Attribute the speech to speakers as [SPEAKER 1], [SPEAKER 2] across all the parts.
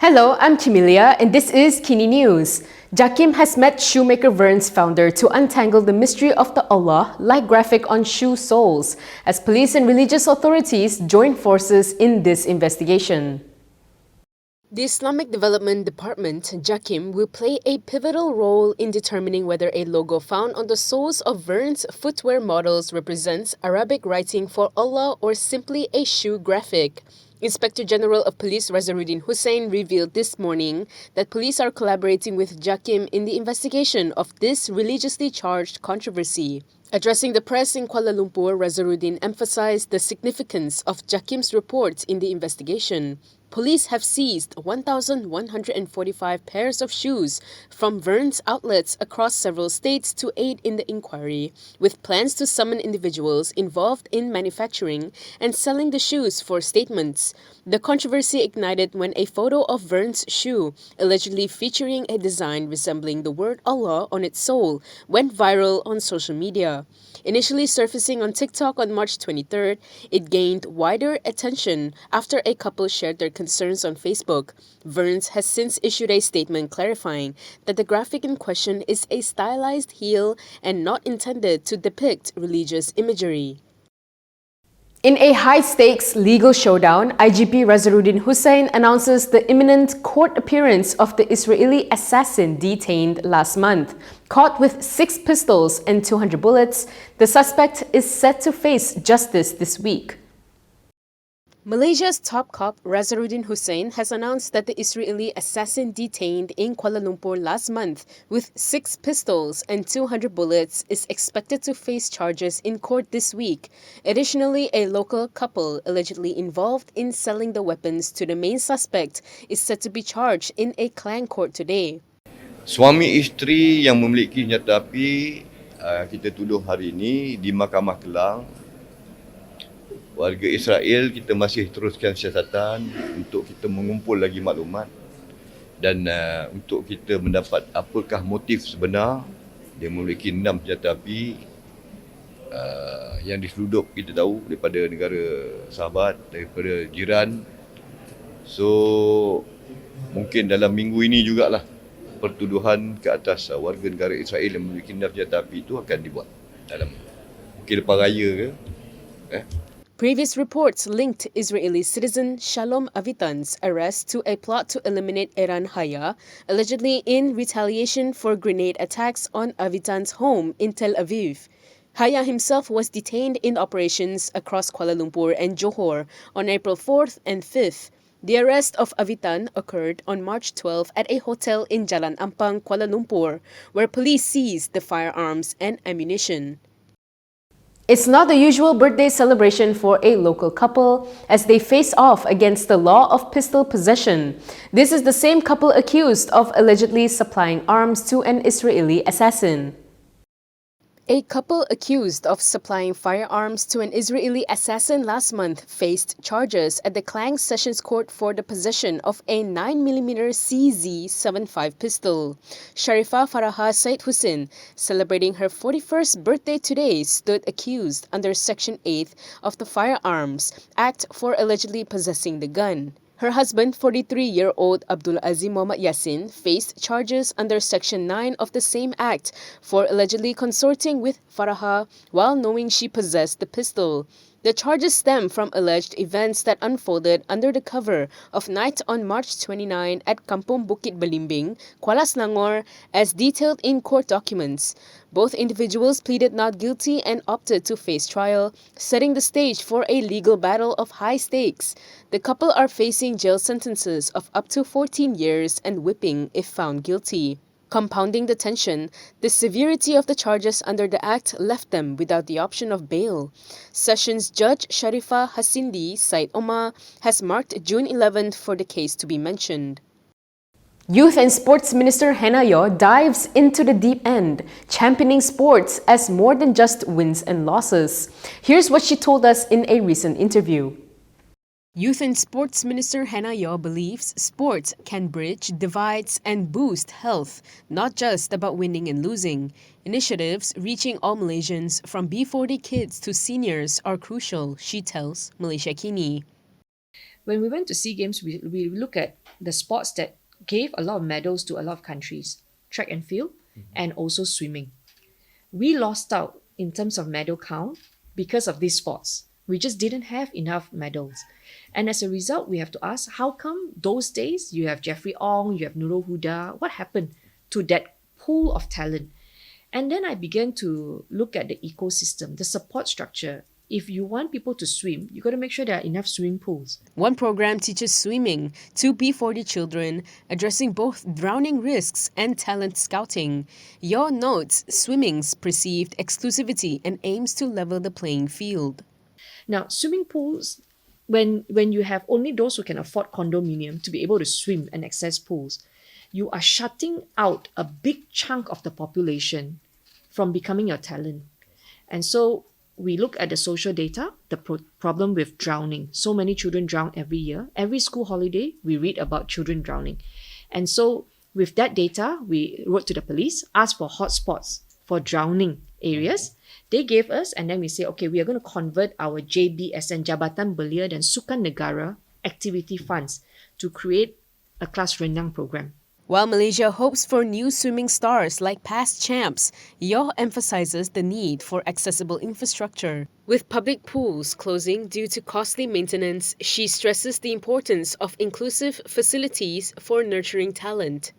[SPEAKER 1] Hello, I'm Kimilia, and this is KiniNews. Jakim has met shoemaker Vern's founder to untangle the mystery of the Allah-like graphic on shoe soles, as police and religious authorities join forces in this investigation. The Islamic Development Department, Jakim, will play a pivotal role in determining whether a logo found on the soles of Vern's footwear models represents Arabic writing for Allah or simply a shoe graphic. Inspector General of Police Razarudin Husain revealed this morning that police are collaborating with Jakim in the investigation of this religiously charged controversy. Addressing the press in Kuala Lumpur, Razarudin emphasized the significance of Jakim's report in the investigation. Police have seized 1,145 pairs of shoes from Vern's outlets across several states to aid in the inquiry, with plans to summon individuals involved in manufacturing and selling the shoes for statements. The controversy ignited when a photo of Vern's shoe, allegedly featuring a design resembling the word Allah on its sole, went viral on social media. Initially surfacing on TikTok on March 23rd, it gained wider attention after a couple shared their concerns on Facebook. Vern's has since issued a statement clarifying that the graphic in question is a stylized heel and not intended to depict religious imagery. In a high-stakes legal showdown, IGP Razarudin Husain announces the imminent court appearance of the Israeli assassin detained last month. Caught with 6 pistols and 200 bullets, the suspect is set to face justice this week. Malaysia's top cop Razarudin Husain has announced that the Israeli assassin detained in Kuala Lumpur last month with 6 pistols and 200 bullets is expected to face charges in court this week. Additionally, a local couple allegedly involved in selling the weapons to the main suspect is set to be charged in a clan court today.
[SPEAKER 2] Suami isteri yang memiliki senjata api kita tuduh hari ini di Mahkamah Kelang. Warga Israel kita masih teruskan siasatan untuk kita mengumpul lagi maklumat dan untuk kita mendapat apakah motif sebenar. Dia memiliki 6 senjata api yang diseludup kita tahu daripada negara sahabat, daripada jiran. So mungkin dalam minggu ini jugalah pertuduhan ke atas warga negara Israel yang memiliki 6 senjata api itu akan dibuat dalam mungkin lepas raya ke.
[SPEAKER 1] Previous reports linked Israeli citizen Shalom Avitan's arrest to a plot to eliminate Iran Haya, allegedly in retaliation for grenade attacks on Avitan's home in Tel Aviv. Haya himself was detained in operations across Kuala Lumpur and Johor on April 4th and 5th. The arrest of Avitan occurred on March 12 at a hotel in Jalan Ampang, Kuala Lumpur, where police seized the firearms and ammunition. It's not the usual birthday celebration for a local couple as they face off against the law of pistol possession. This is the same couple accused of allegedly supplying arms to an Israeli assassin. A couple accused of supplying firearms to an Israeli assassin last month faced charges at the Klang Sessions Court for the possession of a 9mm CZ75 pistol. Sharifa Faraha Said Hussein, celebrating her 41st birthday today, stood accused under Section 8 of the Firearms Act for allegedly possessing the gun. Her husband, 43-year-old Abdul Azim Muhammad Yassin, faced charges under Section 9 of the same act for allegedly consorting with Faraha while knowing she possessed the pistol. The charges stem from alleged events that unfolded under the cover of night on March 29 at Kampung Bukit Belimbing, Kuala Selangor, as detailed in court documents. Both individuals pleaded not guilty and opted to face trial, setting the stage for a legal battle of high stakes. The couple are facing jail sentences of up to 14 years and whipping if found guilty. Compounding the tension, the severity of the charges under the Act left them without the option of bail. Sessions Judge Sharifa Hasindi Said Omar has marked June 11th for the case to be mentioned. Youth and Sports Minister Hannah Yeoh dives into the deep end, championing sports as more than just wins and losses. Here's what she told us in a recent interview. Youth and Sports Minister Hannah Yeoh believes sports can bridge divides and boost health, not just about winning and losing. Initiatives reaching all Malaysians from B40 kids to seniors are crucial, she tells Malaysia Kini.
[SPEAKER 3] When we went to SEA Games, we look at the sports that gave a lot of medals to a lot of countries: track and field, and also swimming. We lost out in terms of medal count because of these sports. We just didn't have enough medals. And as a result, we have to ask, how come those days you have Jeffrey Ong, you have Nurul Huda? What happened to that pool of talent? And then I began to look at the ecosystem, the support structure. If you want people to swim, you got to make sure there are enough swimming pools.
[SPEAKER 1] One program teaches swimming to P40 children, addressing both drowning risks and talent scouting. Your notes swimming's perceived exclusivity and aims to level the playing field.
[SPEAKER 3] Now, swimming pools, when you have only those who can afford condominium to be able to swim and access pools, you are shutting out a big chunk of the population from becoming your talent. And so we look at the social data, the problem with drowning. So many children drown every year. Every school holiday, we read about children drowning. And so with that data, we wrote to the police, asked for hotspots for drowning areas. They gave us, and then we say, okay, we are going to convert our JBSN, Jabatan Belia dan Sukan Negara activity funds to create a class renang program.
[SPEAKER 1] While Malaysia hopes for new swimming stars like past champs, Yoh emphasizes the need for accessible infrastructure. With public pools closing due to costly maintenance, she stresses the importance of inclusive facilities for nurturing talent.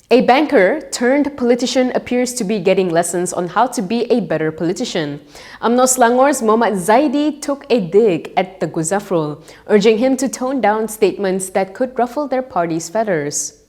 [SPEAKER 1] A banker turned politician appears to be getting lessons on how to be a better politician. UMNO Selangor's Mohammad Zaidi took a dig at the Zafrul, urging him to tone down statements that could ruffle their party's feathers.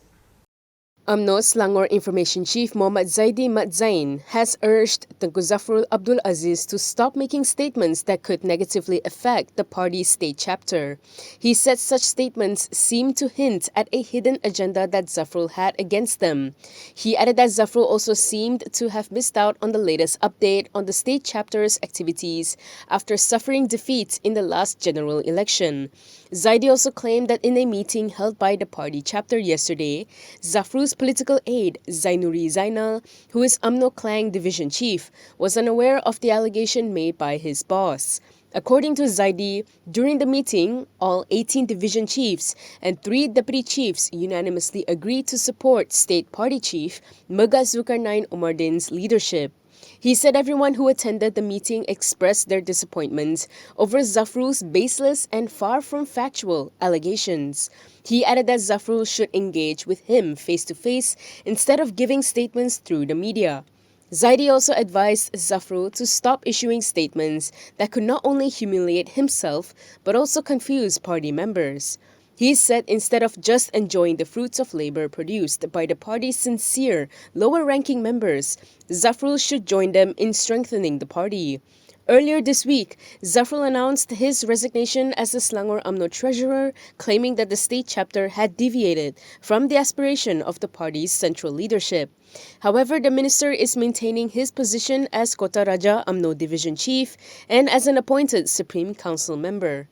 [SPEAKER 1] UMNO Selangor Information Chief Mohammad Zaidi Mat Zain has urged Tengku Zafrul Abdul Aziz to stop making statements that could negatively affect the party's state chapter. He said such statements seem to hint at a hidden agenda that Zafrul had against them. He added that Zafrul also seemed to have missed out on the latest update on the state chapter's activities after suffering defeat in the last general election. Zaidi also claimed that in a meeting held by the party chapter yesterday, Zafrul's political aide, Zainuri Zainal, who is UMNO Klang Division Chief, was unaware of the allegation made by his boss. According to Zaidi, during the meeting, all 18 division chiefs and 3 deputy chiefs unanimously agreed to support State Party Chief Mega Zulkarnain Omardin's leadership. He said everyone who attended the meeting expressed their disappointment over Zafrul's baseless and far from factual allegations. He added that Zafrul should engage with him face-to-face instead of giving statements through the media. Zaidi also advised Zafrul to stop issuing statements that could not only humiliate himself but also confuse party members. He said instead of just enjoying the fruits of labor produced by the party's sincere, lower-ranking members, Zafrul should join them in strengthening the party. Earlier this week, Zafrul announced his resignation as the Selangor UMNO treasurer, claiming that the state chapter had deviated from the aspiration of the party's central leadership. However, the minister is maintaining his position as Kota Raja UMNO division chief and as an appointed Supreme Council member.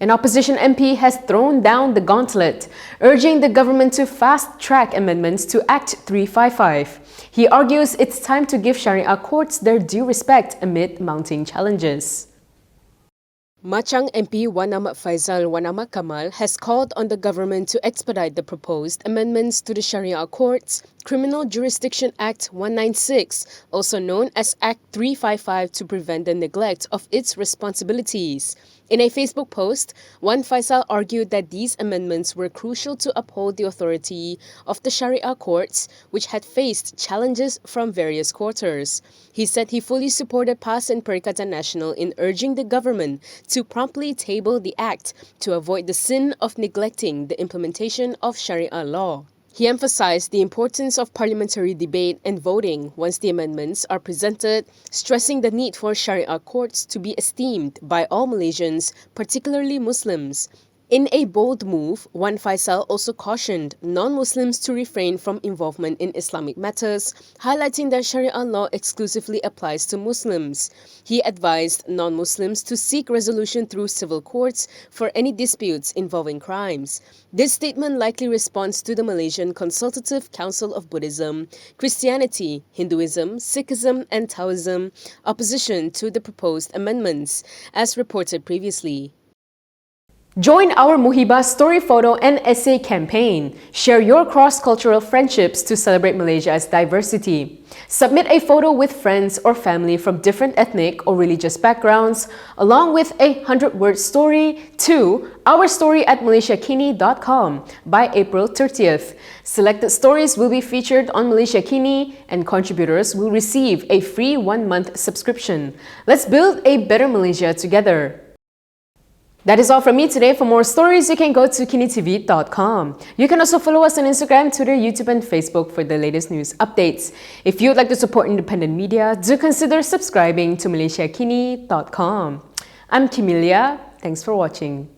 [SPEAKER 1] An opposition MP has thrown down the gauntlet, urging the government to fast-track amendments to Act 355. He argues it's time to give Sharia courts their due respect amid mounting challenges. Machang MP Wan Ahmad Faisal Wan Ahmad Kamal has called on the government to expedite the proposed amendments to the Sharia Courts Criminal Jurisdiction Act 196, also known as Act 355, to prevent the neglect of its responsibilities. In a Facebook post, Wan Faisal argued that these amendments were crucial to uphold the authority of the Sharia courts, which had faced challenges from various quarters. He said he fully supported PAS and Perikatan Nasional in urging the government to promptly table the act to avoid the sin of neglecting the implementation of Sharia law. He emphasized the importance of parliamentary debate and voting once the amendments are presented, stressing the need for Sharia courts to be esteemed by all Malaysians, particularly Muslims. In a bold move, Wan Faisal also cautioned non-Muslims to refrain from involvement in Islamic matters, highlighting that Sharia law exclusively applies to Muslims. He advised non-Muslims to seek resolution through civil courts for any disputes involving crimes. This statement likely responds to the Malaysian Consultative Council of Buddhism, Christianity, Hinduism, Sikhism and Taoism opposition to the proposed amendments, as reported previously. Join our Muhibah story photo and essay campaign. Share your cross-cultural friendships to celebrate Malaysia's diversity. Submit a photo with friends or family from different ethnic or religious backgrounds, along with a 100-word story to ourstory@malaysiakini.com by April 30th. Selected stories will be featured on Malaysia Kini, and contributors will receive a free 1-month subscription. Let's build a better Malaysia together. That is all from me today. For more stories, you can go to Kinitv.com. You can also follow us on Instagram, Twitter, YouTube, and Facebook for the latest news updates. If you would like to support independent media, do consider subscribing to MalaysiaKini.com. I'm Kimilia. Thanks for watching.